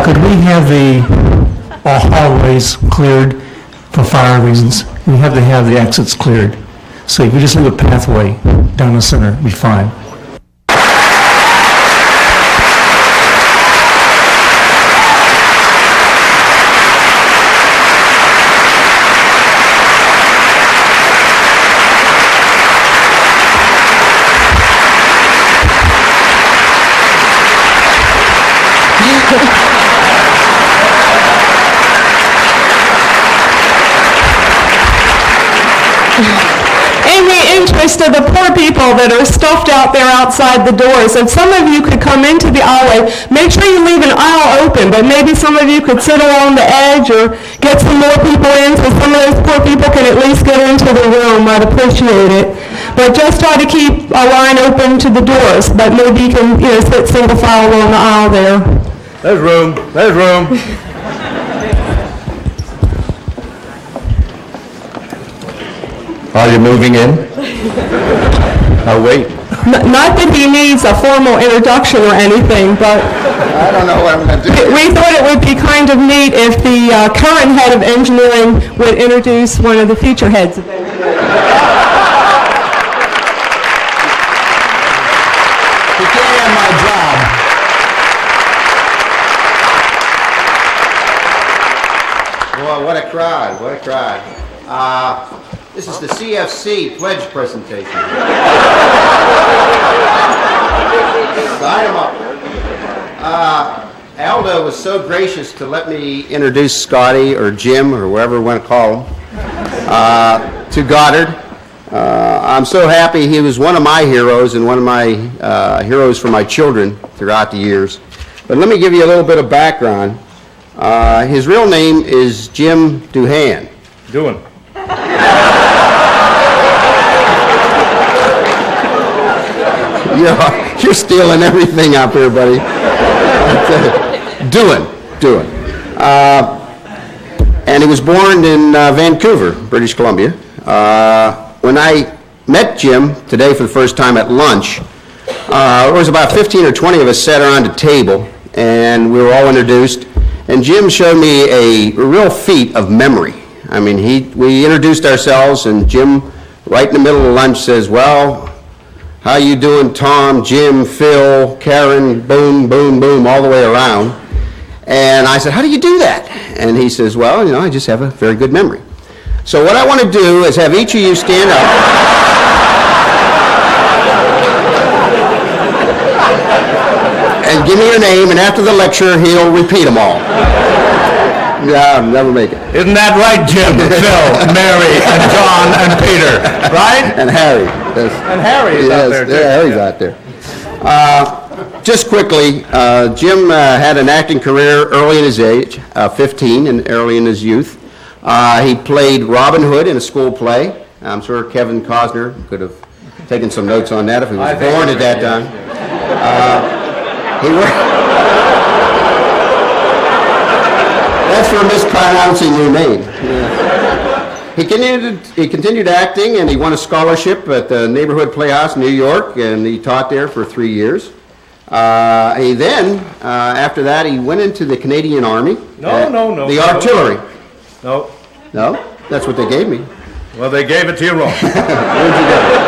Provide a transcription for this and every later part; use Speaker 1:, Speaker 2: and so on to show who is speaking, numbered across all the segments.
Speaker 1: could we have all hallways cleared for fire reasons? We have to have the exits cleared. So if you just leave a pathway down the center, it'd be fine.
Speaker 2: In the interest of the poor people that are stuffed out there outside the doors, if some of you could come into the aisleway, make sure you leave an aisle open, but maybe some of you could sit along the edge or get some more people in so some of those poor people can at least get into the room. I'd appreciate it. But just try to keep a line open to the doors, but maybe you can sit single file along the aisle there.
Speaker 3: There's room. There's room. Are you moving in? I'll wait.
Speaker 2: Not that he needs a formal introduction or anything, but
Speaker 3: I don't know what I'm going to do.
Speaker 2: we thought it would be kind of neat if the current head of engineering would introduce one of the future heads of engineering.
Speaker 3: He can't have my job. Boy, what a crowd, what a crowd. This is the CFC pledge presentation. Sign them up. Aldo was so gracious to let me introduce Scotty or Jim or whatever we want to call him to Goddard. I'm so happy. He was one of my heroes and one of my heroes for my children throughout the years. But let me give you a little bit of background. His real name is Jim Doohan.
Speaker 4: Doing.
Speaker 3: You're stealing everything up here, buddy. Doing. And he was born in Vancouver, British Columbia. When I met Jim today for the first time at lunch, there was about 15 or 20 of us sat around a table, and we were all introduced. And Jim showed me a real feat of memory. I mean, we introduced ourselves, and Jim, right in the middle of lunch, says, "Well, how you doing, Tom, Jim, Phil, Karen, boom, boom, boom, all the way around." And I said, "How do you do that?" And he says, "Well, I just have a very good memory." So what I want to do is have each of you stand up. And give me your name, and after the lecture, he'll repeat them all. Yeah, I'll never make it.
Speaker 4: Isn't that right, Jim? Phil, Mary, and John, and Peter, right?
Speaker 3: And Harry. Yes.
Speaker 4: And Harry is out there, too.
Speaker 3: Yeah, Harry's out there. Just quickly, Jim had an acting career early in his age, 15, and early in his youth. He played Robin Hood in a school play. I'm sure Kevin Costner could have taken some notes on that if he was born at that time. That's for mispronouncing your name. Yeah. He continued acting, and he won a scholarship at the Neighborhood Playhouse in New York, and he taught there for 3 years. He then, after that, he went into the Canadian Army.
Speaker 4: No.
Speaker 3: The artillery.
Speaker 4: No.
Speaker 3: No? That's what they gave me.
Speaker 4: Well, they gave it to you wrong.
Speaker 3: Where'd you go?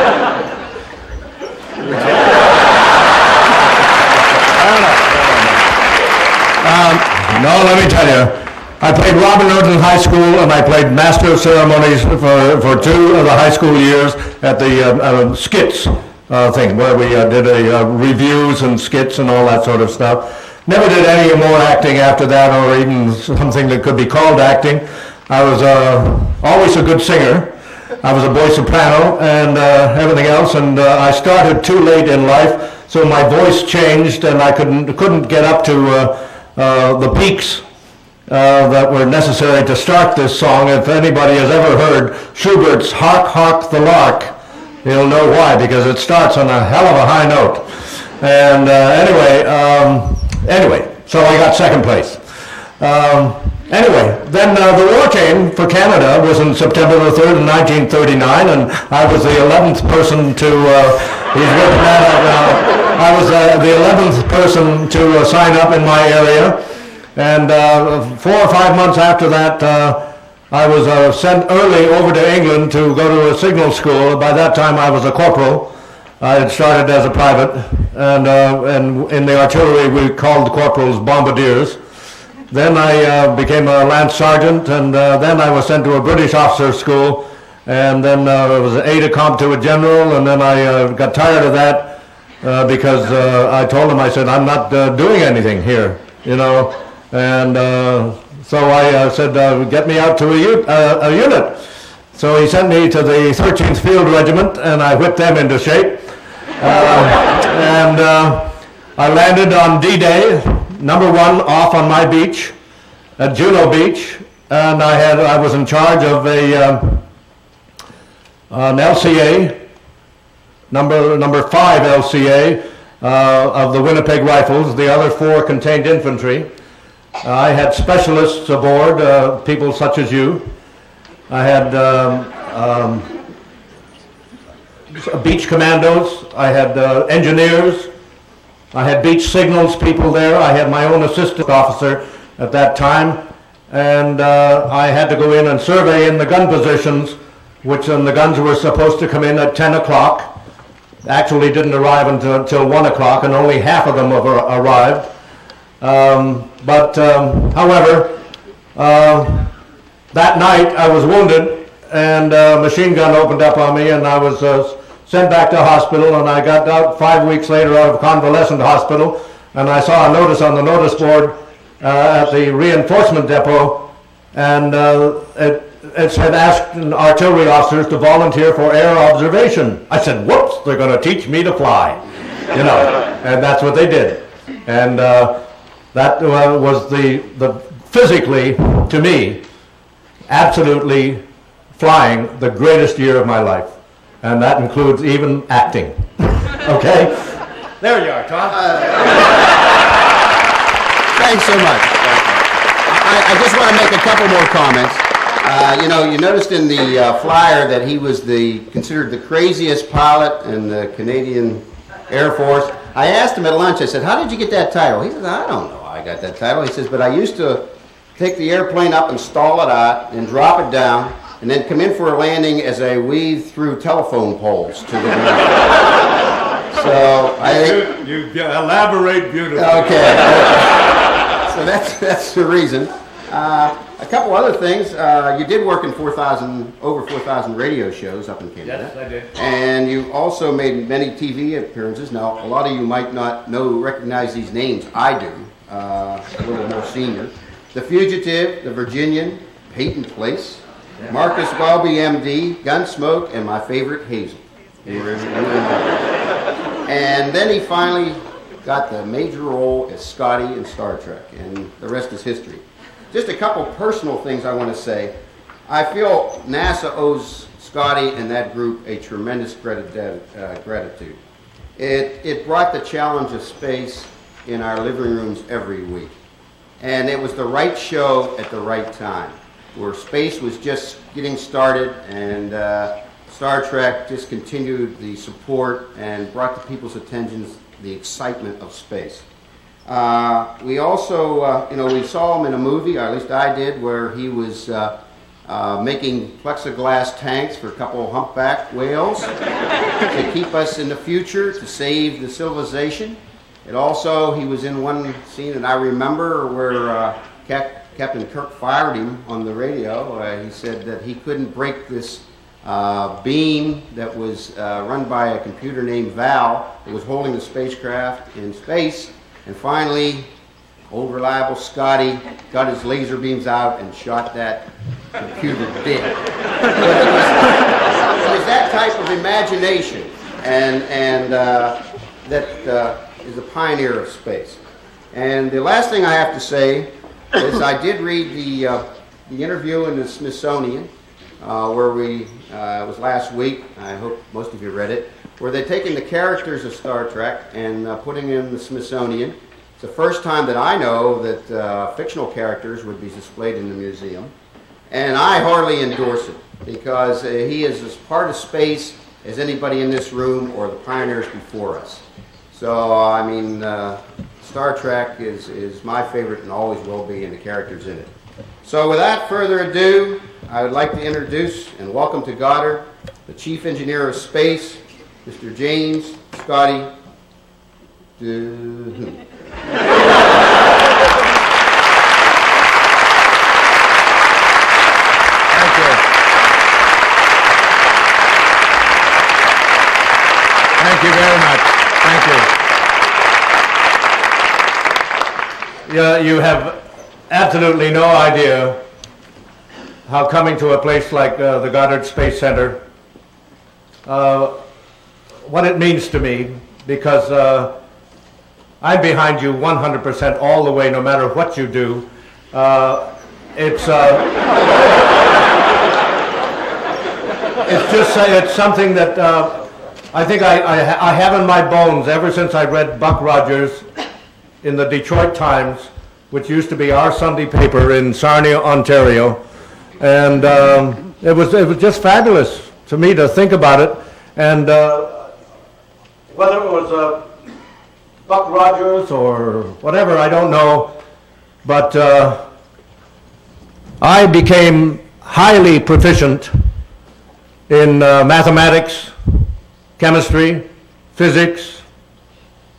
Speaker 4: No, let me tell you. I played Robin Hood in high school, and I played Master of Ceremonies for 2 of the high school years at the skits thing, where we did reviews and skits and all that sort of stuff. Never did any more acting after that, or even something that could be called acting. I was always a good singer. I was a boy soprano and everything else, and I started too late in life, so my voice changed, and I couldn't get up to the peaks that were necessary to start this song. If anybody has ever heard Schubert's "Hark, Hark the Lark," you'll know why, because it starts on a hell of a high note. And anyway, so I got second place. Anyway, then the war came for Canada, was in September the 3rd in 1939, and I was the 11th person to, he's written that out now, I was the 11th person to sign up in my area, And 4 or 5 months after that, I was sent early over to England to go to a signal school. By that time, I was a corporal. I had started as a private, and in the artillery, we called corporals bombardiers. Then I became a lance sergeant, and then I was sent to a British officer school, and then I was an aide-de-camp to a general, and then I got tired of that because I told him, I said, I'm not doing anything here, you know, and so I said, get me out to a unit. So he sent me to the 13th Field Regiment, and I whipped them into shape. I landed on D-Day, #1 off on my beach at Juno Beach, and I was in charge of an LCA, number 5 LCA of the Winnipeg Rifles. The other 4 contained infantry. I had specialists aboard, people such as you. I had beach commandos. I had engineers. I had beach signals people there. I had my own assistant officer at that time, and I had to go in and survey in the gun positions, which the guns were supposed to come in at 10 o'clock. Actually didn't arrive until 1 o'clock, and only half of them have arrived. However, that night I was wounded, and a machine gun opened up on me, and I was sent back to hospital, and I got out 5 weeks later out of convalescent hospital, and I saw a notice on the notice board at the reinforcement depot, and it said, ask artillery officers to volunteer for air observation. I said, whoops, they're going to teach me to fly, you know, and that's what they did. And that was the physically, to me, absolutely flying the greatest year of my life. And that includes even acting. Okay? There you are, Tom.
Speaker 3: Thanks so much. I just want to make a couple more comments. You noticed in the flyer that he was considered the craziest pilot in the Canadian Air Force. I asked him at lunch, I said, how did you get that title? He said, I don't know how I got that title. He says, but I used to take the airplane up and stall it out and drop it down and then come in for a landing as I weave through telephone poles to the ground. So I think...
Speaker 4: You elaborate beautifully.
Speaker 3: Okay. So that's the reason. A couple other things. You did work in over 4,000 radio shows up in Canada.
Speaker 4: Yes, I did.
Speaker 3: And you also made many TV appearances. Now, a lot of you might not recognize these names. I do. A little more senior. The Fugitive, The Virginian, Peyton Place, Marcus Welby, MD, Gunsmoke, and my favorite, Hazel. And then he finally got the major role as Scotty in Star Trek, and the rest is history. Just a couple personal things I want to say. I feel NASA owes Scotty and that group a tremendous gratitude. It brought the challenge of space in our living rooms every week. And it was the right show at the right time, where space was just getting started, and Star Trek just continued the support and brought to people's attentions the excitement of space. We also, we saw him in a movie, or at least I did, where he was making plexiglass tanks for a couple of humpback whales to keep us in the future, to save the civilization. He was in one scene that I remember where Captain Kirk fired him on the radio. He said that he couldn't break this beam that was run by a computer named Val that was holding the spacecraft in space. And finally, old reliable Scotty got his laser beams out and shot that computer dead. It was that type of imagination and that is a pioneer of space. And the last thing I have to say is I did read the interview in the Smithsonian where it was last week. I hope most of you read it, where they're taking the characters of Star Trek and putting them in the Smithsonian. It's the first time that I know that fictional characters would be displayed in the museum. And I heartily endorse it, because he is as part of space as anybody in this room or the pioneers before us. So, Star Trek is my favorite and always will be, and the characters in it. So without further ado, I would like to introduce and welcome to Goddard the Chief Engineer of Space, Mr. James Scotty Doohan.
Speaker 4: Thank you. Thank you very much. Thank you. Yeah, you have absolutely no idea how coming to a place like the Goddard Space Center, what it means to me, because I'm behind you 100% all the way, no matter what you do. It's it's something that I think I have in my bones ever since I read Buck Rogers in the Detroit Times, which used to be our Sunday paper in Sarnia, Ontario. And it was just fabulous to me to think about it. And whether it was Buck Rogers or whatever, I don't know. But I became highly proficient in mathematics, chemistry, physics,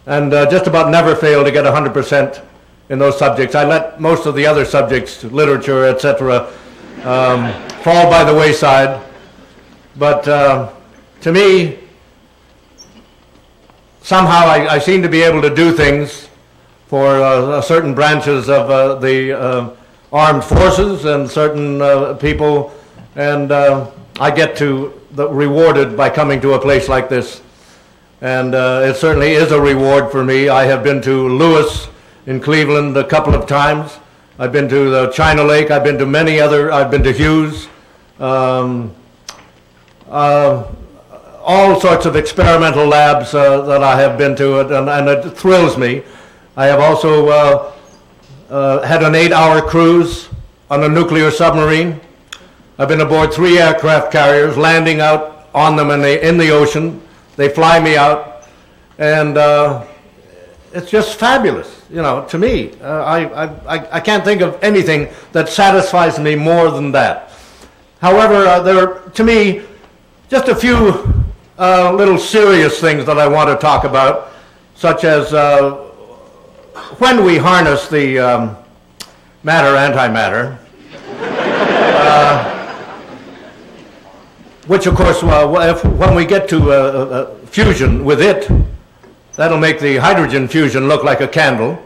Speaker 4: and just about never failed to get 100% in those subjects. I let most of the other subjects, literature, etc., fall by the wayside. But to me, somehow I seem to be able to do things for certain branches of the armed forces and certain people, and I get to rewarded by coming to a place like this. And it certainly is a reward for me. I have been to Lewis in Cleveland a couple of times. I've been to the China Lake. I've been to many other, I've been to Hughes. All sorts of experimental labs that I have been to, and it thrills me. I have also had an 8-hour cruise on a nuclear submarine. I've been aboard 3 aircraft carriers, landing out on them in the ocean. They fly me out, and it's just fabulous, you know, to me. I can't think of anything that satisfies me more than that. However, there are, to me, just a few little serious things that I want to talk about, such as when we harness the matter-antimatter, which of course, when we get to fusion with it, that'll make the hydrogen fusion look like a candle.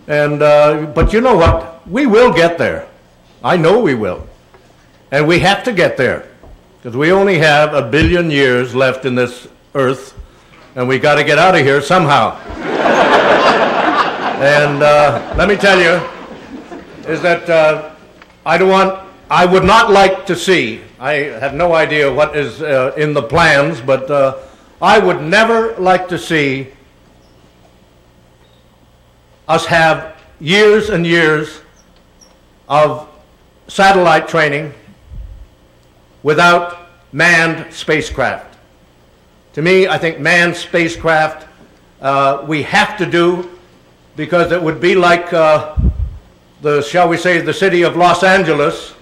Speaker 4: And but you know what? We will get there. I know we will. And we have to get there, because we only have 1 billion years left in this earth, and we got to get out of here somehow. And let me tell you, is that I would not like to see, I have no idea what is in the plans, but I would never like to see us have years and years of satellite training without manned spacecraft. To me, I think manned spacecraft we have to do, because it would be like shall we say, the city of Los Angeles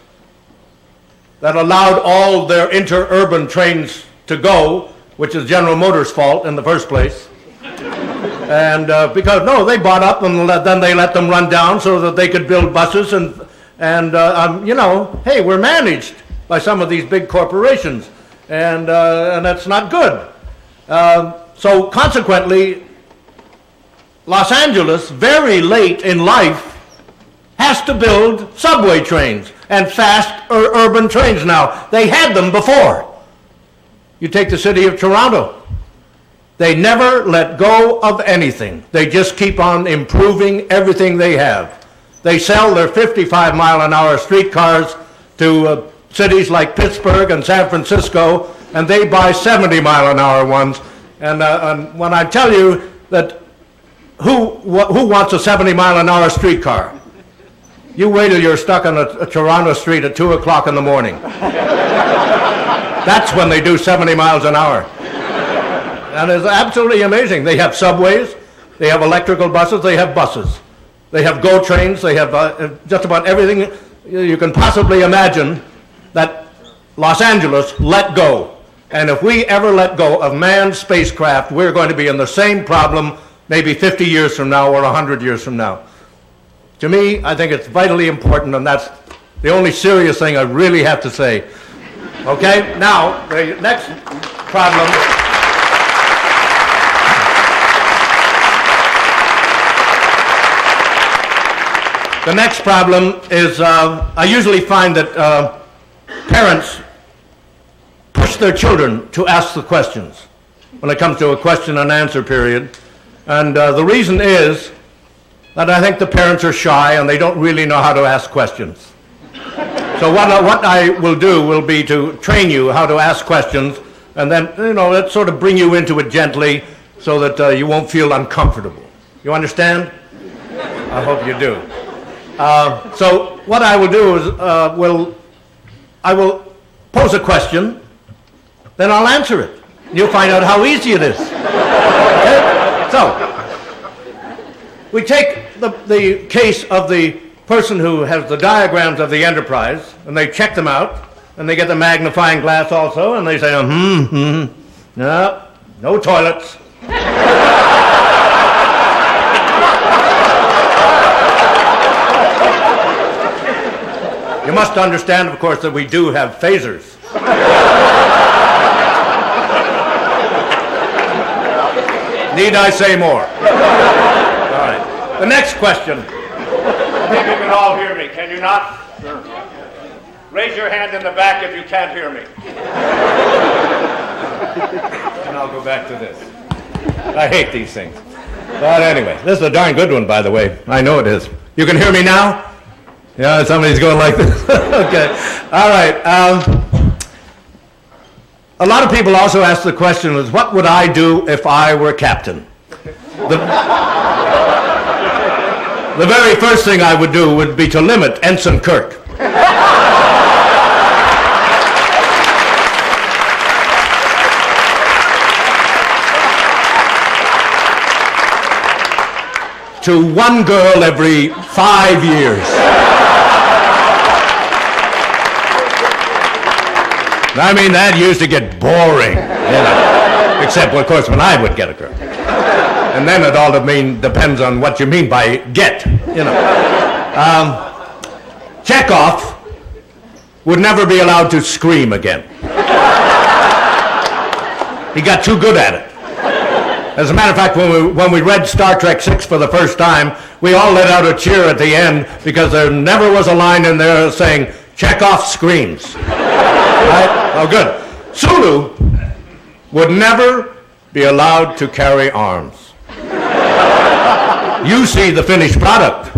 Speaker 4: that allowed all their interurban trains to go, which is General Motors' fault in the first place. And because, no, they bought up and then they let them run down so that they could build buses, and you know, hey, we're managed by some of these big corporations, and that's not good. So consequently, Los Angeles, very late in life, has to build subway trains and fast urban trains now. They had them before. You take the city of Toronto. They never let go of anything. They just keep on improving everything they have. They sell their 55-mile-an-hour streetcars to cities like Pittsburgh and San Francisco, and they buy 70-mile-an-hour ones. And when I tell you that who wants a 70-mile-an-hour streetcar? You wait till you're stuck on a Toronto street at 2 o'clock in the morning. That's when they do 70 miles an hour. And it's absolutely amazing. They have subways. They have electrical buses, they have buses. They have GO trains, they have just about everything you can possibly imagine that Los Angeles let go. And if we ever let go of manned spacecraft, we're going to be in the same problem maybe 50 years from now or 100 years from now. To me, I think it's vitally important, and that's the only serious thing I really have to say. Okay, now, the next problem. The next problem is I usually find that parents push their children to ask the questions when it comes to a question and answer period. And the reason is that I think the parents are shy and they don't really know how to ask questions. So what I will do will be to train you how to ask questions, and then, let's sort of bring you into it gently so that you won't feel uncomfortable. You understand? I hope you do. So what I will do is I will pose a question, then I'll answer it. You'll find out how easy it is. Okay? So we take the case of the person who has the diagrams of the Enterprise, and they check them out, and they get the magnifying glass also, and they say, no toilets. You must understand, of course, that we do have phasers. Need I say more? All right. The next question. I think you can all hear me, can you not? Sure. Raise your hand in the back if you can't hear me. And I'll go back to this. I hate these things. But anyway, this is a darn good one, by the way. I know it is. You can hear me now? Yeah, somebody's going like this. Okay. All right. A lot of people also ask the question is, what would I do if I were captain? The very first thing I would do would be to limit Ensign Kirk. To one girl every 5 years. I mean, that used to get boring, except, of course, when I would get a girl. And then it all depends on what you mean by get, Chekhov would never be allowed to scream again. He got too good at it. As a matter of fact, when we read Star Trek VI for the first time, we all let out a cheer at the end because there never was a line in there saying, Chekhov screams. Right? Oh, good. Sulu would never be allowed to carry arms. You see the finished product,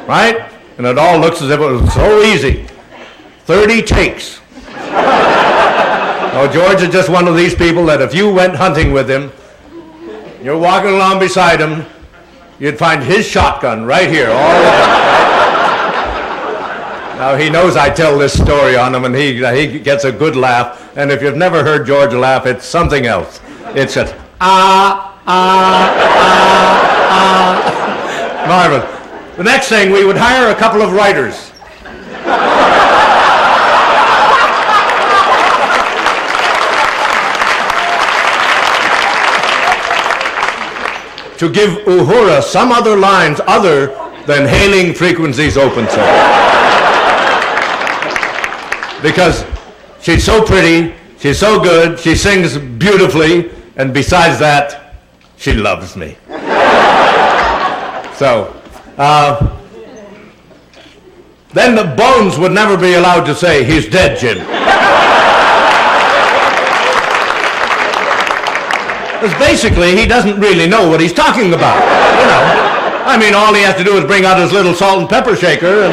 Speaker 4: right? And it all looks as if it was so easy. 30 takes. Oh, George is just one of these people that if you went hunting with him, you're walking along beside him, you'd find his shotgun right here all the time. Now, he knows I tell this story on him, and he gets a good laugh. And if you've never heard George laugh, it's something else. It's just, Marvelous. The next thing, we would hire a couple of writers. To give Uhura some other lines other than hailing frequencies open, sir. Because she's so pretty, she's so good, she sings beautifully, and besides that, she loves me. So, then the Bones would never be allowed to say, he's dead, Jim. Because basically, he doesn't really know what he's talking about, I mean, all he has to do is bring out his little salt and pepper shaker,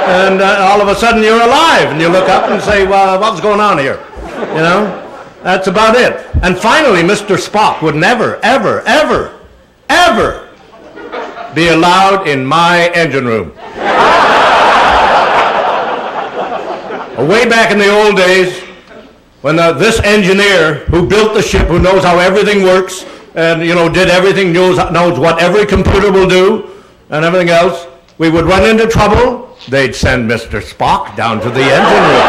Speaker 4: and all of a sudden you're alive, and you look up and say, well, what's going on here? That's about it. And finally, Mr. Spock would never, ever, ever, ever be allowed in my engine room. Way back in the old days, when this engineer who built the ship, who knows how everything works, and, you know, did everything, knows what every computer will do and everything else, we would run into trouble. They'd send Mr. Spock down to the engine room.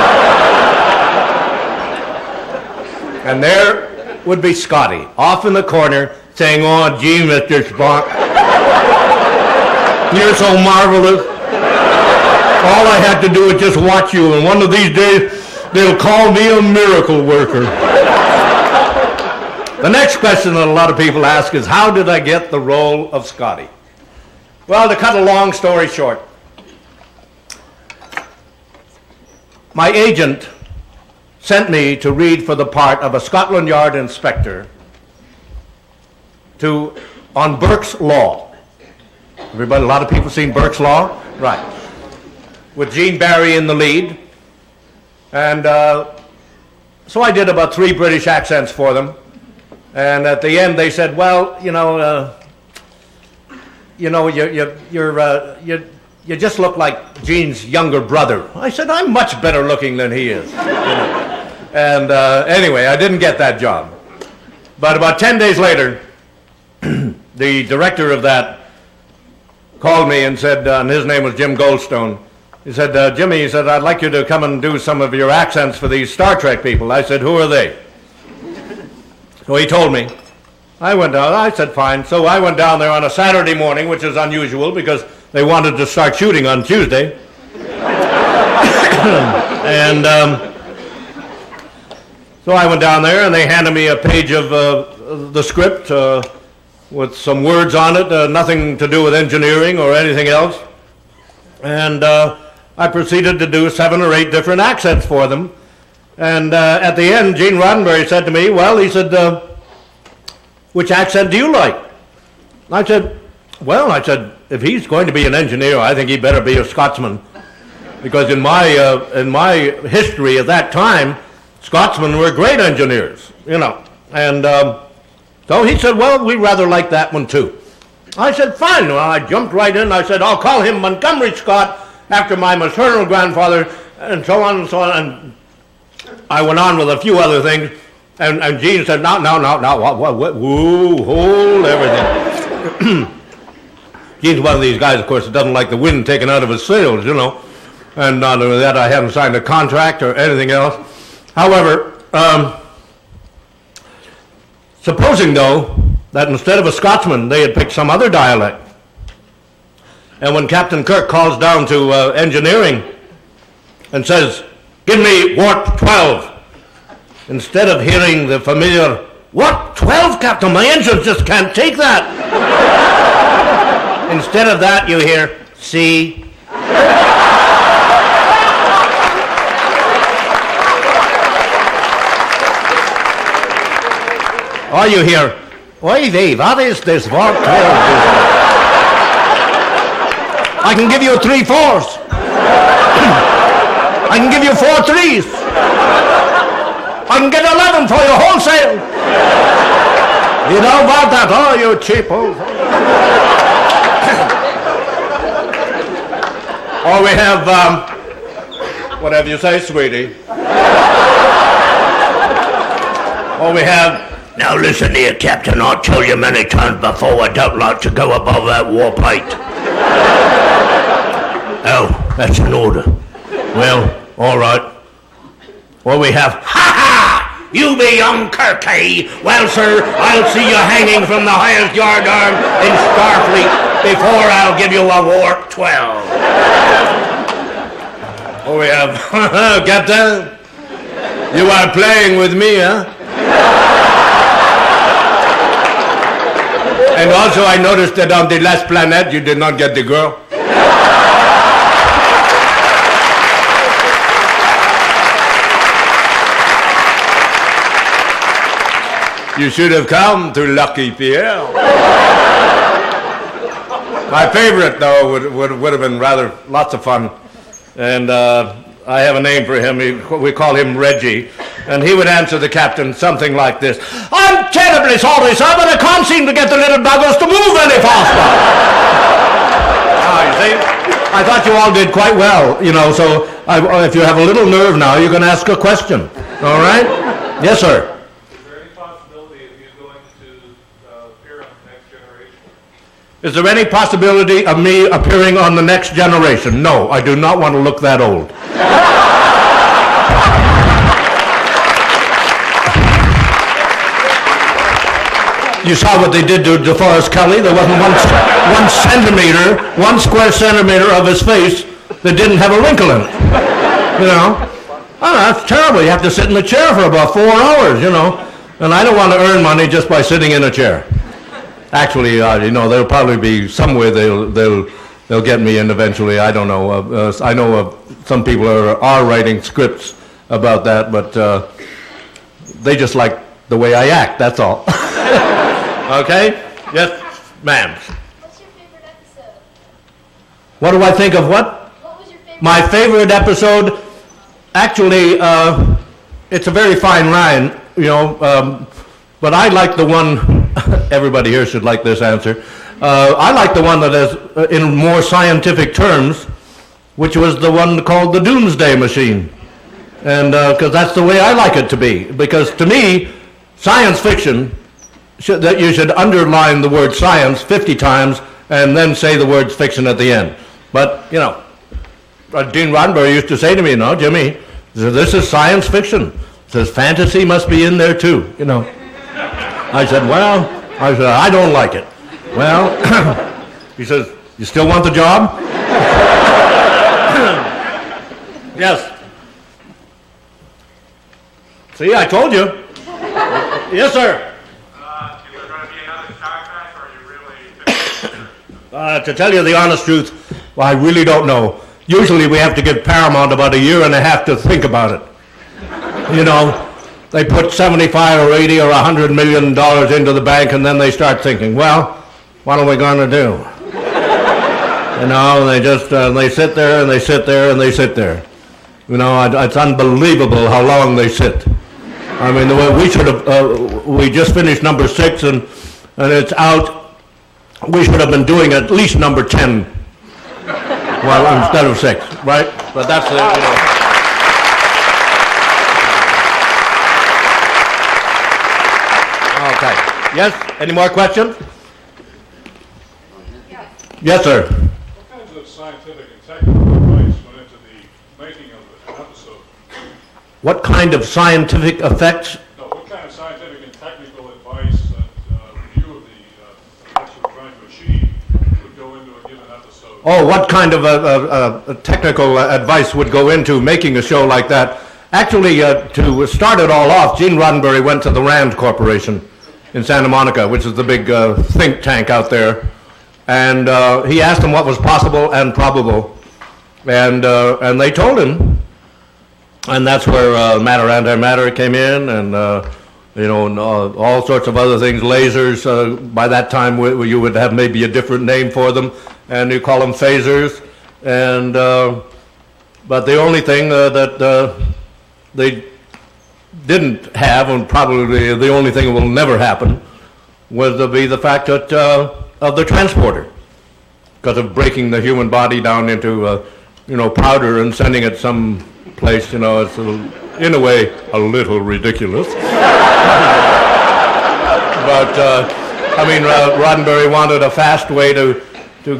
Speaker 4: And there would be Scotty, off in the corner, saying, "Oh, gee, Mr. Spock, you're so marvelous. All I had to do was just watch you, and one of these days, they'll call me a miracle worker." The next question that a lot of people ask is, how did I get the role of Scotty? Well, to cut a long story short, my agent sent me to read for the part of a Scotland Yard inspector on Burke's Law. Everybody, a lot of people seen Burke's Law? Right. With Gene Barry in the lead. And so I did about 3 British accents for them. And at the end they said, "Well, you just look like Gene's younger brother." I said, "I'm much better looking than he is." And anyway, I didn't get that job. But about 10 days later, the director of that called me and said, and his name was Jim Goldstone. He said, "Jimmy," he said, "I'd like you to come and do some of your accents for these Star Trek people." I said, "Who are they?" So he told me. I went down, I said, "Fine." So I went down there on a Saturday morning, which is unusual because they wanted to start shooting on Tuesday. And so I went down there and they handed me a page of the script with some words on it, nothing to do with engineering or anything else. And I proceeded to do 7 or 8 different accents for them. And at the end, Gene Roddenberry said to me, "Well," he said, "which accent do you like?" I said, "Well," I said, "if he's going to be an engineer, I think he better be a Scotsman. Because in my history at that time, Scotsmen were great engineers, you know." And so he said, "Well, we rather like that one too." I said, "Fine." Well, I jumped right in. I said, "I'll call him Montgomery Scott after my maternal grandfather," and so on and so on. And I went on with a few other things. And Gene said, "No, what, whoa, hold everything." Gene's one of these guys, of course, that doesn't like the wind taken out of his sails, you know. And not only that, I hadn't signed a contract or anything else. However, supposing, though, that instead of a Scotsman, they had picked some other dialect. And when Captain Kirk calls down to engineering and says, "Give me warp 12," instead of hearing the familiar, "What, 12, Captain? My engines just can't take that." Instead of that, you hear, "C." Or you hear, "Oi, vey, what is this warp 12 business? I can give you 3 4s. I can give you 4 3s. I can get 11 for you wholesale. You don't want that, oh, you cheap old..." Or we have, whatever you say, sweetie. Or we have, "Now listen here, Captain, I've told you many times before, I don't like to go above that warp 8. "Oh, that's an order. Well, all right." Or we have, "Ha ha! You be young Kirk, eh? Well, sir, I'll see you hanging from the highest yardarm in Starfleet before I'll give you a warp 12. Or we have, "Captain, you are playing with me, huh?" And also I noticed that on the last planet you did not get the girl. You should have come to Lucky Pierre. My favorite, though, would have been rather lots of fun. And I have a name for him. We call him Reggie. And he would answer the captain something like this: "I'm terribly sorry, sir, but I can't seem to get the little buggers to move any faster." You see, I thought you all did quite well, you know, so if you have a little nerve now, you can ask a question. All right? Yes, sir.
Speaker 5: Is there any possibility of you going to
Speaker 4: Is there any possibility of me appearing on The Next Generation? No, I do not want to look that old. You saw what they did to DeForest Kelley. There wasn't one square centimeter of his face that didn't have a wrinkle in it. You know? Oh, that's terrible. You have to sit in the chair for about 4 hours, you know. And I don't want to earn money just by sitting in a chair. Actually, you know, there'll probably be some way they'll get me in eventually. I don't know. I know some people are writing scripts about that, but they just like the way I act, that's all. Okay? Yes, ma'am.
Speaker 5: What's your favorite episode?
Speaker 4: What do I think of what?
Speaker 5: What was your favorite?
Speaker 4: My favorite episode, actually, it's a very fine line, you know, but I like the one, everybody here should like this answer, I like the one that is, in more scientific terms, which was the one called the Doomsday Machine. And, because that's the way I like it to be. Because to me, science fiction, that you should underline the word science 50 times and then say the words fiction at the end. But, you know, Gene Roddenberry used to say to me, no, Jimmy, this is science fiction. He says, fantasy must be in there too, you know. I said, I don't like it. Well, he says, you still want the job? Yes. See, I told you. Yes, sir.
Speaker 6: Is there going to be another Star Trek, or are you really...
Speaker 4: To tell you the honest truth, well, I really don't know. Usually we have to give Paramount about 1.5 years to think about it. You know, they put 75 or 80 or $100 million into the bank, and then they start thinking, well, what are we going to do? You know, they just, they sit there and they sit there and they sit there. You know, it's unbelievable how long they sit. I mean, we should have, we just finished number 6 and it's out. We should have been doing at least number 10. Well, instead of 6, right? But that's, you know. Okay. Yes? Any more questions? Yes, sir.
Speaker 6: What kinds of scientific and technical advice went into the making of an episode?
Speaker 4: What kind of scientific effects?
Speaker 6: No, what kind of scientific and technical advice and review of the effects you were trying to achieve would go into a given episode?
Speaker 4: Oh, what kind of technical advice would go into making a show like that? Actually, to start it all off, Gene Roddenberry went to the Rand Corporation in Santa Monica, which is the big think tank out there. And he asked them what was possible and probable. And they told him. And that's where matter, antimatter came in, and you know, and, all sorts of other things. Lasers. By that time, you would have maybe a different name for them, and you call them phasers. And but the only thing that they didn't have, and probably the only thing that will never happen, was to be the fact that of the transporter, because of breaking the human body down into you know, powder and sending it some place. You know, it's in a way a little ridiculous. But I mean, Roddenberry wanted a fast way to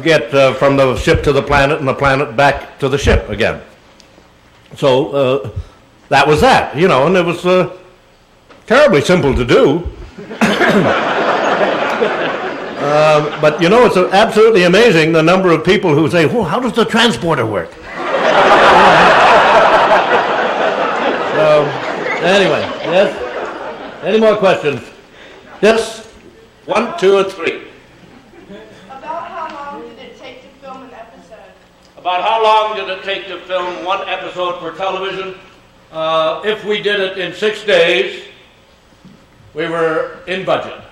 Speaker 4: get from the ship to the planet and the planet back to the ship again. So that was that, you know, and it was terribly simple to do. But you know, it's absolutely amazing the number of people who say, well, how does the transporter work? So, anyway, yes? Any more questions? Yes? 1, 2, and 3.
Speaker 2: About how long did it take to film an episode?
Speaker 4: About how long did it take to film one episode for television? If we did it in 6 days, we were in budget.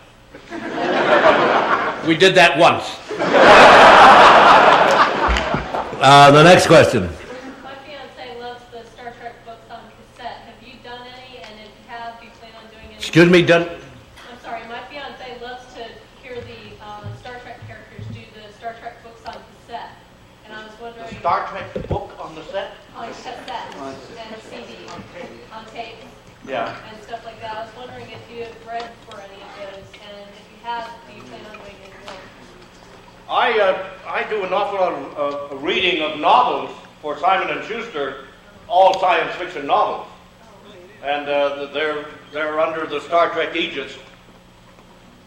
Speaker 4: We did that once. The next question.
Speaker 5: My fiance loves the Star Trek books on cassette. Have you done any? And if you have, do you plan on doing any?
Speaker 4: Excuse me, done?
Speaker 5: I'm sorry, my fiance loves to hear the Star Trek characters do the Star Trek books on cassette. And I was wondering...
Speaker 4: Star Trek book on the set?
Speaker 5: On cassette and CD, on tape.
Speaker 4: Yeah.
Speaker 5: And stuff like that. I was wondering if you have read for any of those, and if you have, do you plan on doing any more?
Speaker 7: I do an awful lot of reading of novels for Simon & Schuster, all science fiction novels. And they're under the Star Trek aegis.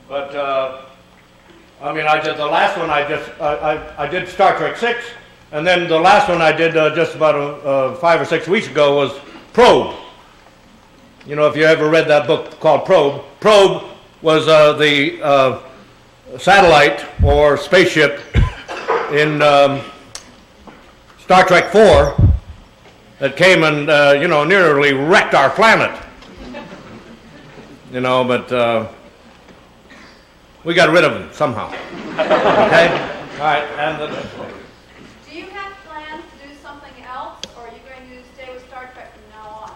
Speaker 7: But, I mean, I did the last one, I did Star Trek 6, and then the last one I did just about 5 or 6 weeks ago was Probe. You know, if you ever read that book called Probe, Probe was the satellite or spaceship in Star Trek 4 that came and, you know, nearly wrecked our planet. You know, but we got rid of them somehow. Okay? All right, and the next one.
Speaker 5: Do you have plans to do something else, or are you going to stay with Star Trek from now on?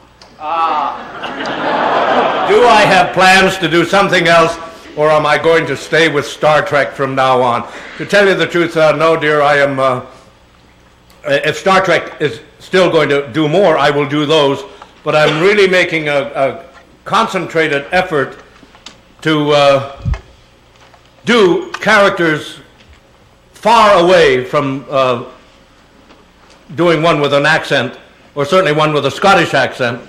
Speaker 7: Do I have plans to do something else, or am I going to stay with Star Trek from now on? To tell you the truth, no, dear, I am, if Star Trek is still going to do more, I will do those, but I'm really making a concentrated effort to do characters far away from doing one with an accent, or certainly one with a Scottish accent,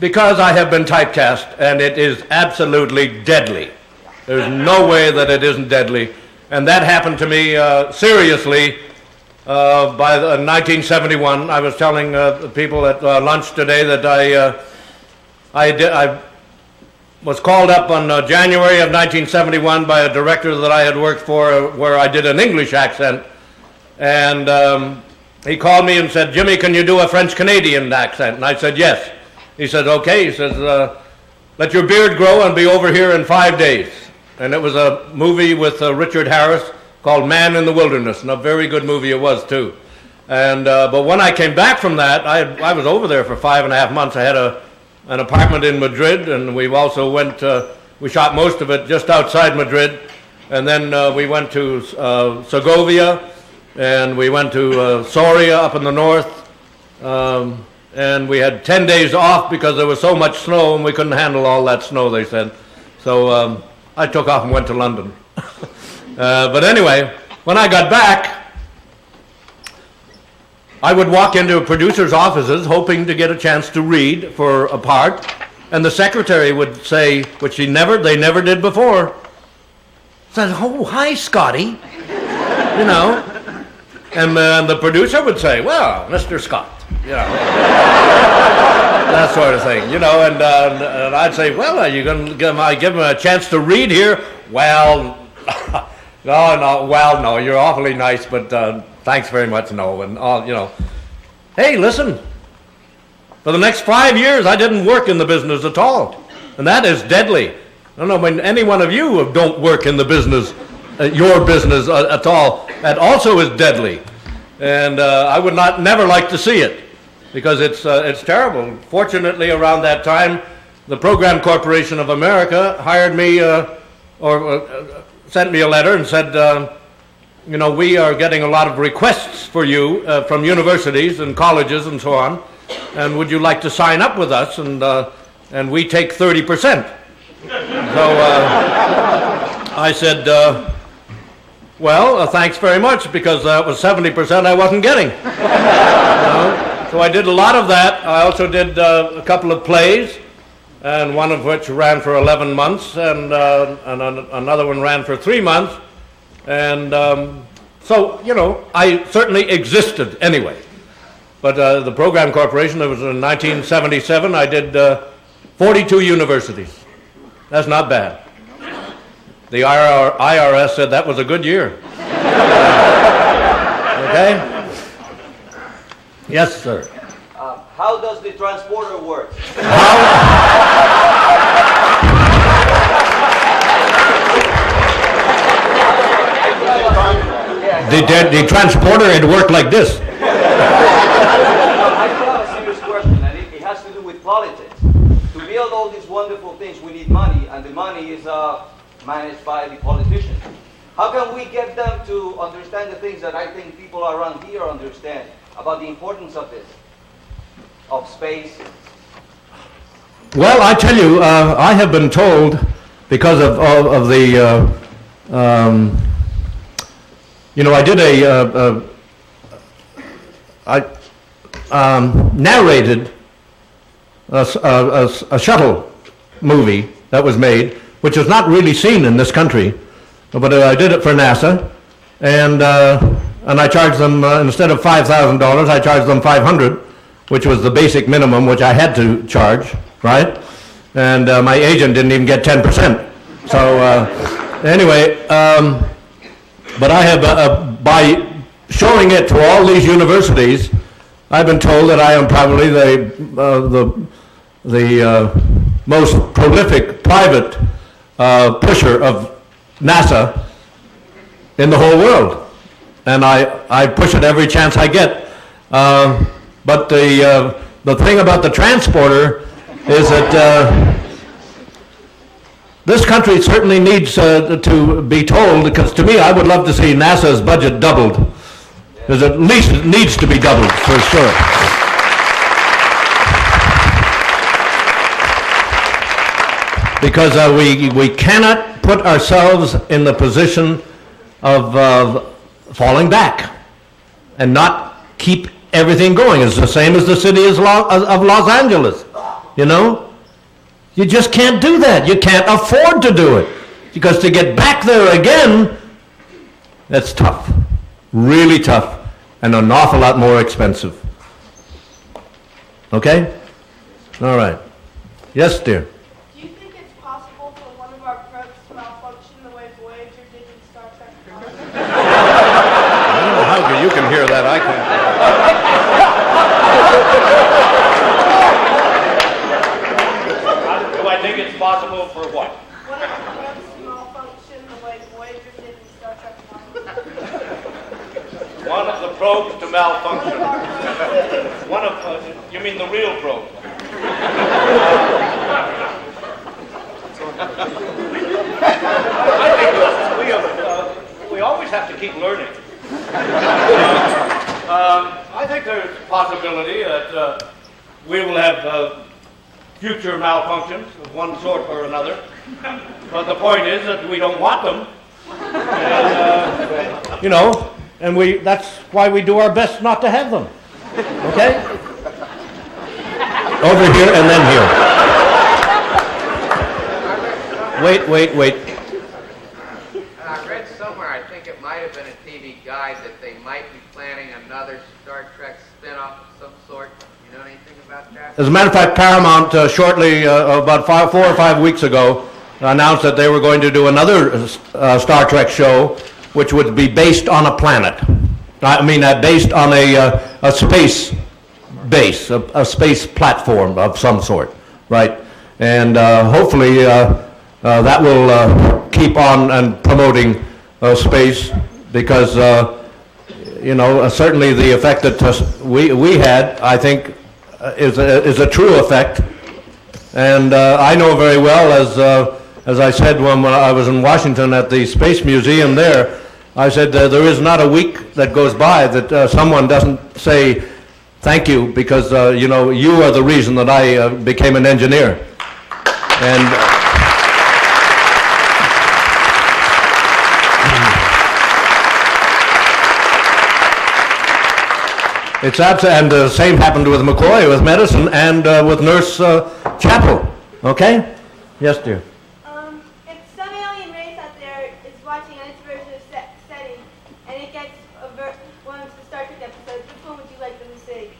Speaker 7: because I have been typecast, and it is absolutely deadly. There's no way that it isn't deadly. And that happened to me seriously by 1971. I was telling people at lunch today that I was called up on January of 1971 by a director that I had worked for where I did an English accent. And he called me and said, "Jimmy, can you do a French-Canadian accent?" And I said, "Yes." He said, "Okay." He says, "Let your beard grow and be over here in 5 days." And it was a movie with Richard Harris called Man in the Wilderness, and a very good movie it was too. And but when I came back from that, I was over there for 5.5 months. I had an apartment in Madrid, and we also went, we shot most of it just outside Madrid, and then we went to Segovia, and we went to Soria up in the north, and we had 10 days off because there was so much snow, and we couldn't handle all that snow, they said. So I took off and went to London. But anyway, when I got back, I would walk into producers' offices hoping to get a chance to read for a part, and the secretary would say, which they never did before, said, "Oh, hi, Scotty," you know, and the producer would say, "Well, Mr. Scott," you know, that sort of thing, you know, and I'd say, "Well, are you going to give him a chance to read here?" "Well, no, you're awfully nice, but thanks very much, no," and all, you know. Hey, listen, for the next 5 years, I didn't work in the business at all, and that is deadly. I don't know when any one of you don't work in the business, your business at all, that also is deadly, and I would never like to see it, because it's terrible. Fortunately, around that time, the Program Corporation of America hired me, sent me a letter and said, you know, we are getting a lot of requests for you from universities and colleges and so on, and would you like to sign up with us, and we take 30%. So I said, well, thanks very much, because that was 70% I wasn't getting. So I did a lot of that. I also did a couple of plays, and one of which ran for 11 months, and another one ran for 3 months. And so, you know, I certainly existed anyway. But the Program Corporation, it was in 1977, I did 42 universities. That's not bad. The IRS said that was a good year. Okay? Yes, sir.
Speaker 8: How does the transporter work?
Speaker 7: The transporter, it worked like this.
Speaker 8: I have a serious question, and it has to do with politics. To build all these wonderful things, we need money, and the money is managed by the politicians. How can we get them to understand the things that I think people around here understand about the importance of this, of space?
Speaker 7: Well, I tell you, I have been told, because of the I did narrated a shuttle movie that was made, which was not really seen in this country, but I did it for NASA, and I charged them, instead of $5,000, I charged them $500, which was the basic minimum, which I had to charge, right? And my agent didn't even get 10%. So anyway, but I have, by showing it to all these universities, I've been told that I am probably the most prolific private pusher of NASA in the whole world. And I push it every chance I get. But the thing about the transporter is that this country certainly needs to be told, because to me, I would love to see NASA's budget doubled. Because at least it needs to be doubled, for sure. Because we cannot put ourselves in the position of falling back and not keep everything going. It's the same as the city of Los Angeles, you know? You just can't do that. You can't afford to do it. Because to get back there again, that's tough. Really tough. And an awful lot more expensive. Okay? All right. Yes, dear?
Speaker 9: Do you think it's possible for one of our probes to malfunction the way Voyager did in Star Trek?
Speaker 7: I don't know how you can hear that. I can't. Do I think it's possible for what?
Speaker 9: One of our probes to malfunction the way Voyager did in Star Trek?
Speaker 7: One of the probes to malfunction. One of, you mean the real probe? I think we always have to keep learning. I think there's a possibility that we will have future malfunctions of one sort or another. But the point is that we don't want them. And, and that's why we do our best not to have them. Okay? Over here and then here. Wait.
Speaker 10: I read somewhere, I think it might have been a TV guide, that they might be planning another Star Trek spin-off of some sort. You know anything about that?
Speaker 7: As a matter of fact, Paramount shortly, about 4 or 5 weeks ago, announced that they were going to do another Star Trek show, which would be based on a planet. I mean, based on a space base, a space platform of some sort, right? And hopefully that will keep on and promoting space, because certainly the effect that we had, I think, is a true effect. And I know very well, as I said when I was in Washington at the Space Museum there, I said there is not a week that goes by that someone doesn't say thank you, because you are the reason that I became an engineer. And it's absolutely, and the same happened with McCoy, with medicine, and with Nurse Chapel. Okay? Yes, dear.
Speaker 9: If some alien race out there is watching on its version of SETI, and it gets one of the Star Trek episodes, which one would you like them to see?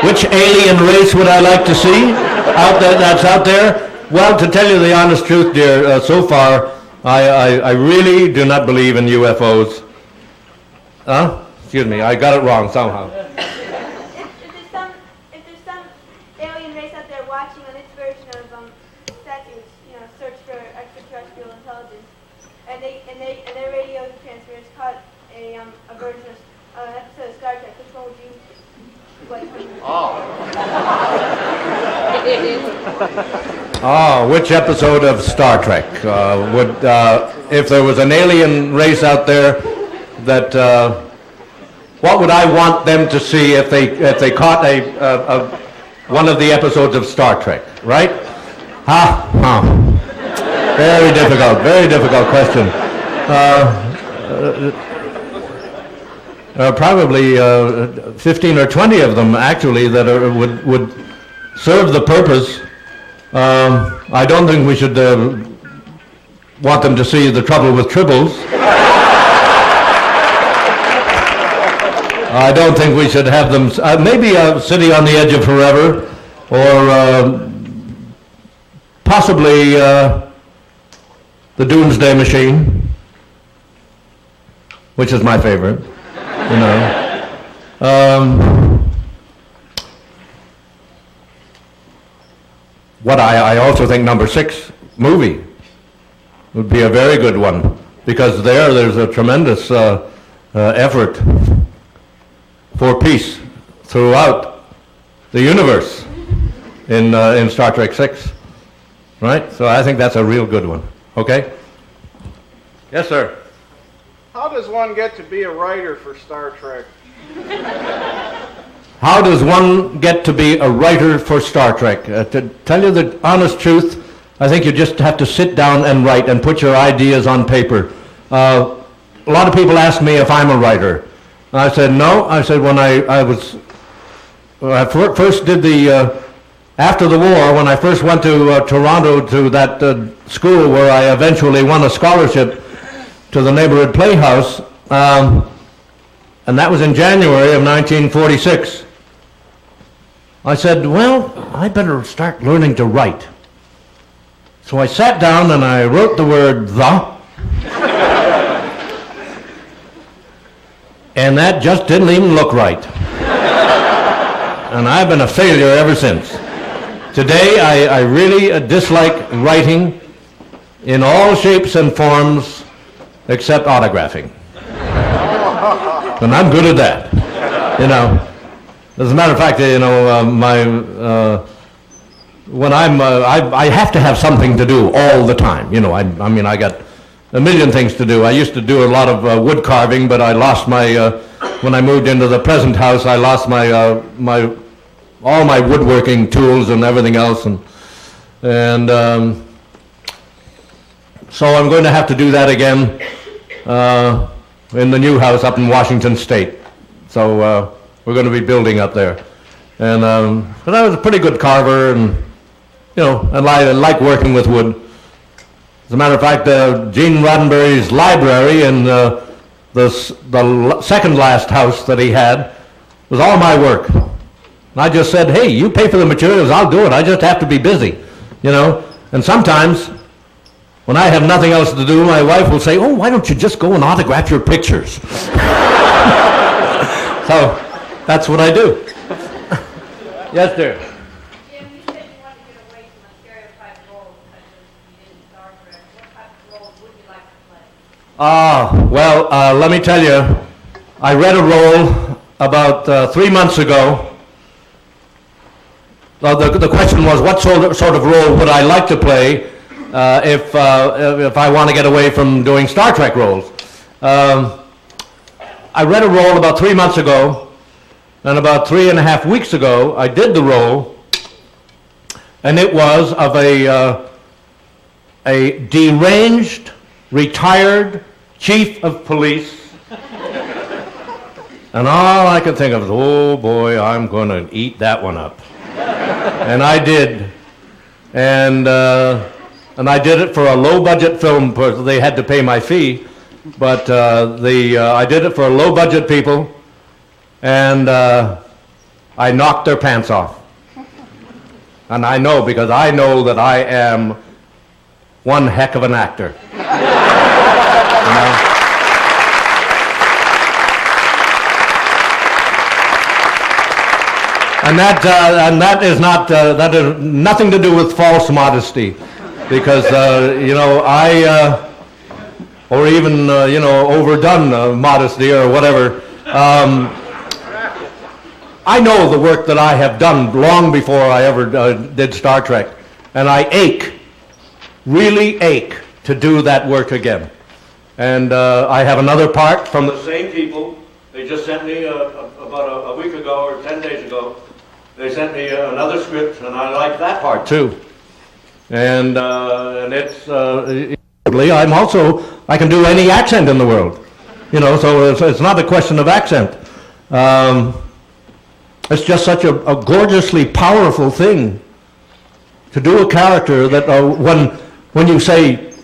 Speaker 7: Which alien race would I like to see that's out there? Well, to tell you the honest truth, dear, so far, I really do not believe in UFOs. Excuse me, I got it wrong somehow.
Speaker 9: If there's some alien race out there watching on its version of SETI, search for extraterrestrial intelligence, and their radio transmitters caught a version of an episode of Star Trek, which one would you like?
Speaker 7: Which episode of Star Trek would, if there was an alien race out there that, what would I want them to see if they caught one of the episodes of Star Trek, right? Very difficult question. Probably 15 or 20 of them, actually, that would serve the purpose. I don't think we should want them to see The Trouble with Tribbles. I don't think we should have them, maybe City on the Edge of Forever, or possibly The Doomsday Machine, which is my favorite, you know. What I also think number 6 movie would be a very good one, because there's a tremendous effort for peace throughout the universe in Star Trek 6, right? So I think that's a real good one. Okay? Yes, sir.
Speaker 10: How does one get to be a writer for Star Trek?
Speaker 7: How does one get to be a writer for Star Trek? To tell you the honest truth, I think you just have to sit down and write and put your ideas on paper. A lot of people ask me if I'm a writer. I said no. I said when I first did after the war, when I first went to Toronto to that school where I eventually won a scholarship to the neighborhood playhouse, and that was in January of 1946. I said, well, I better start learning to write. So I sat down and I wrote the word "the," and that just didn't even look right. And I've been a failure ever since. Today, I really dislike writing in all shapes and forms except autographing. And I'm good at that, you know. As a matter of fact, you know, when I have to have something to do all the time. You know, I mean, I got a million things to do. I used to do a lot of wood carving, but I lost my, when I moved into the present house, I lost my, all my woodworking tools and everything else, and so I'm going to have to do that again in the new house up in Washington State. So we're going to be building up there, and but I was a pretty good carver, and you know, I like working with wood. As a matter of fact, Gene Roddenberry's library in the second last house that he had was all my work. And I just said, hey, you pay for the materials, I'll do it. I just have to be busy, you know. And sometimes, when I have nothing else to do, my wife will say, oh, why don't you just go and autograph your pictures? So, that's what I do. Yes, dear.
Speaker 5: Jim, you said you wanted to get away from a stereotype role such as you did in Star Trek. What type of role would you like to play?
Speaker 7: Well, let me tell you, I read a role about 3 months ago. The question was, what sort of role would I like to play if I want to get away from doing Star Trek roles? I read a role about 3 months ago, and about 3.5 weeks ago, I did the role, and it was of a deranged, retired chief of police. And all I could think of was, oh boy, I'm going to eat that one up. And I did. And I did it for a low-budget film. They had to pay my fee, but I did it for low-budget people, and I knocked their pants off. And I know, because I know that I am one heck of an actor. You know? And that is nothing to do with false modesty, because you know, or even you know, overdone modesty or whatever. I know the work that I have done long before I ever did Star Trek, and I really ache to do that work again. And I have another part from the same people. They just sent me about a week ago or 10 days ago. They sent me another script, and I like that part too. And it's, I can do any accent in the world, so it's not a question of accent. It's just such a gorgeously powerful thing to do a character that when you say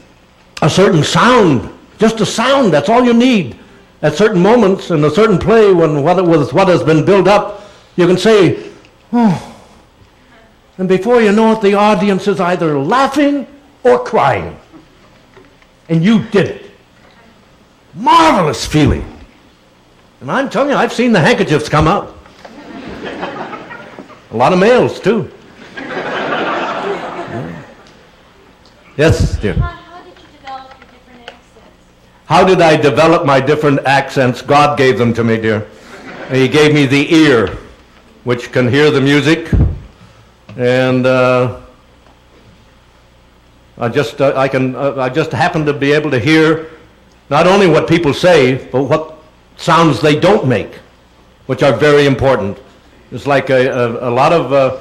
Speaker 7: a certain sound, just a sound, that's all you need. At certain moments in a certain play, with what has been built up, you can say, oh, and before you know it, the audience is either laughing or crying. And you did it. Marvelous feeling. And I'm telling you, I've seen the handkerchiefs come out. A lot of males, too. Yes, dear.
Speaker 5: How did you develop your different accents?
Speaker 7: How did I develop my different accents? God gave them to me, dear. He gave me the ear, which can hear the music, and I just happen to be able to hear not only what people say, but what sounds they don't make, which are very important. It's like a lot of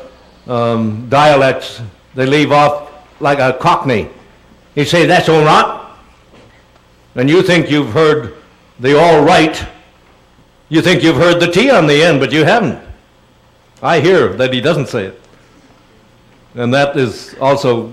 Speaker 7: dialects, they leave off like a Cockney. You say, that's all right, and you think you've heard the all right. You think you've heard the T on the end, but you haven't. I hear that he doesn't say it. And that is also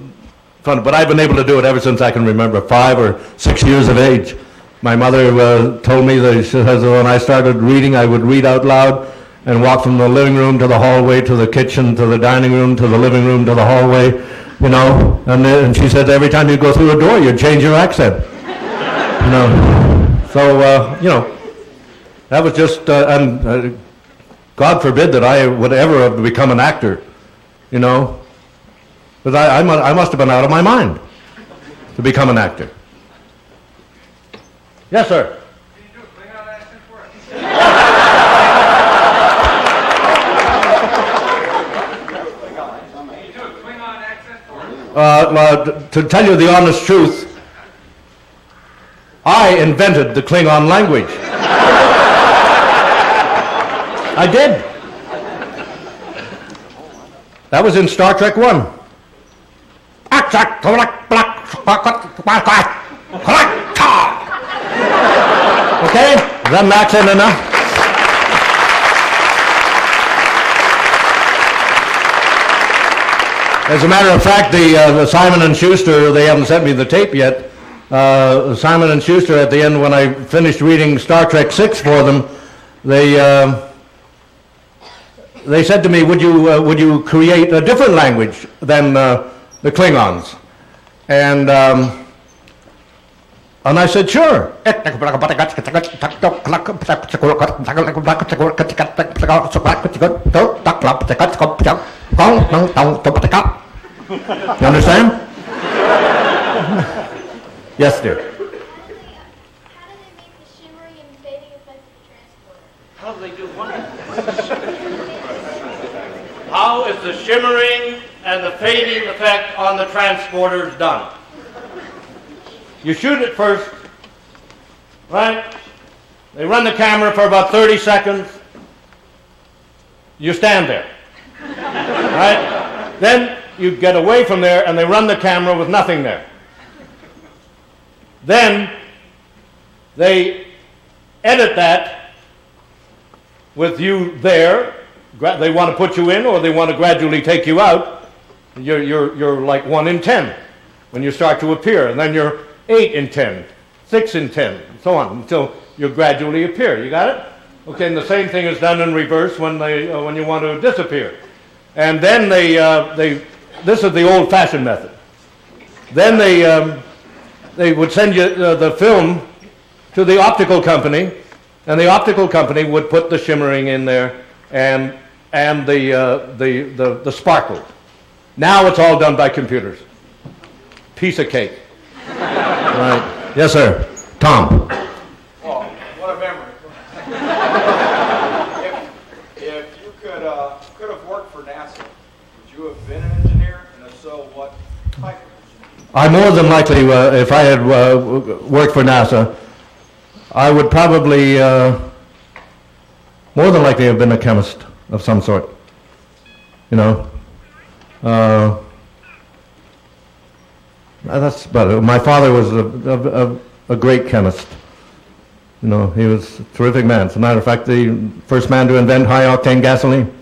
Speaker 7: fun. But I've been able to do it ever since I can remember, 5 or 6 years of age. My mother told me that when I started reading, I would read out loud and walk from the living room to the hallway to the kitchen to the dining room to the living room to the hallway, and she said every time you go through a door, you'd change your accent. So, that was just, and God forbid that I would ever have become an actor, because I must have been out of my mind to become an actor. Yes, sir.
Speaker 10: Can you do a Klingon accent for us? Can you do a Klingon accent for us?
Speaker 7: To tell you the honest truth, I invented the Klingon language. I did. That was in Star Trek 1. Okay? Is that an accent enough? As a matter of fact, the Simon & Schuster, they haven't sent me the tape yet. Simon & Schuster, at the end, when I finished reading Star Trek 6 for them, they said to me, would you create a different language than the Klingons? And I said, sure. You understand? Yes, dear.
Speaker 5: How do they make the shimmering and fading effect of the transporter?
Speaker 7: How do they do what? How is the shimmering and the fading effect on the transporters done? You shoot it first, right? They run the camera for about 30 seconds. You stand there, right? Then you get away from there and they run the camera with nothing there. Then they edit that with you there. They want to put you in or they want to gradually take you out. You're like 1 in 10 when you start to appear, and then you're 8 in 10, 6 in 10, and so on, until you gradually appear. You got it? Okay, and the same thing is done in reverse when you want to disappear. And then this is the old-fashioned method. Then they would send you the film to the optical company, and the optical company would put the shimmering in there and the sparkle. Now it's all done by computers. Piece of cake. Right. Yes, sir. Tom.
Speaker 11: Oh, what a memory. if you could have worked for NASA, would you have been an engineer? And if so, what type of engineer?
Speaker 7: I more than likely, if I had worked for NASA, I would probably more than likely have been a chemist of some sort.
Speaker 4: That's about it. My father was a great chemist. You know, he was a terrific man. As a matter of fact, the first man to invent high-octane gasoline.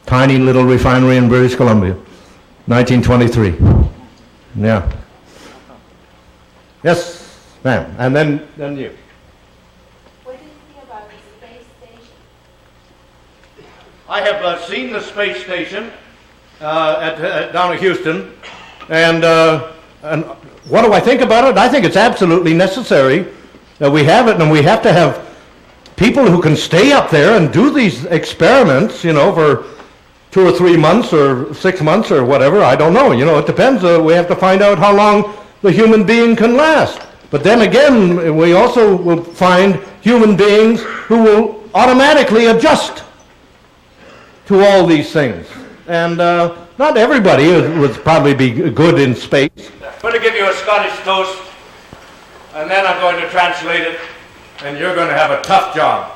Speaker 4: Tiny little refinery in British Columbia, 1923. Yeah. Yes, ma'am. And then you.
Speaker 5: What do you think about the space station?
Speaker 7: I have seen the space station down at Houston, and what do I think about it? I think it's absolutely necessary that we have it, and we have to have people who can stay up there and do these experiments, you know, for 2 or 3 months or 6 months or whatever. I don't know. You know, it depends. We have to find out how long the human being can last. But then again, we also will find human beings who will automatically adjust to all these things. And not everybody would probably be good in space. I'm going to give you a Scottish toast, and then I'm going to translate it, and you're going to have a tough job.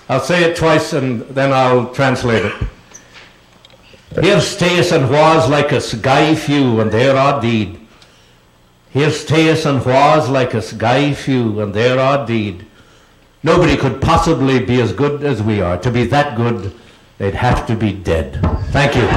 Speaker 7: I'll say it twice, and then I'll translate it. Here stays and was like a sky few, and there are deed. Here stays and was like a sky few, and there are deed. Nobody could possibly be as good as we are. To be that good, they'd have to be dead. Thank you.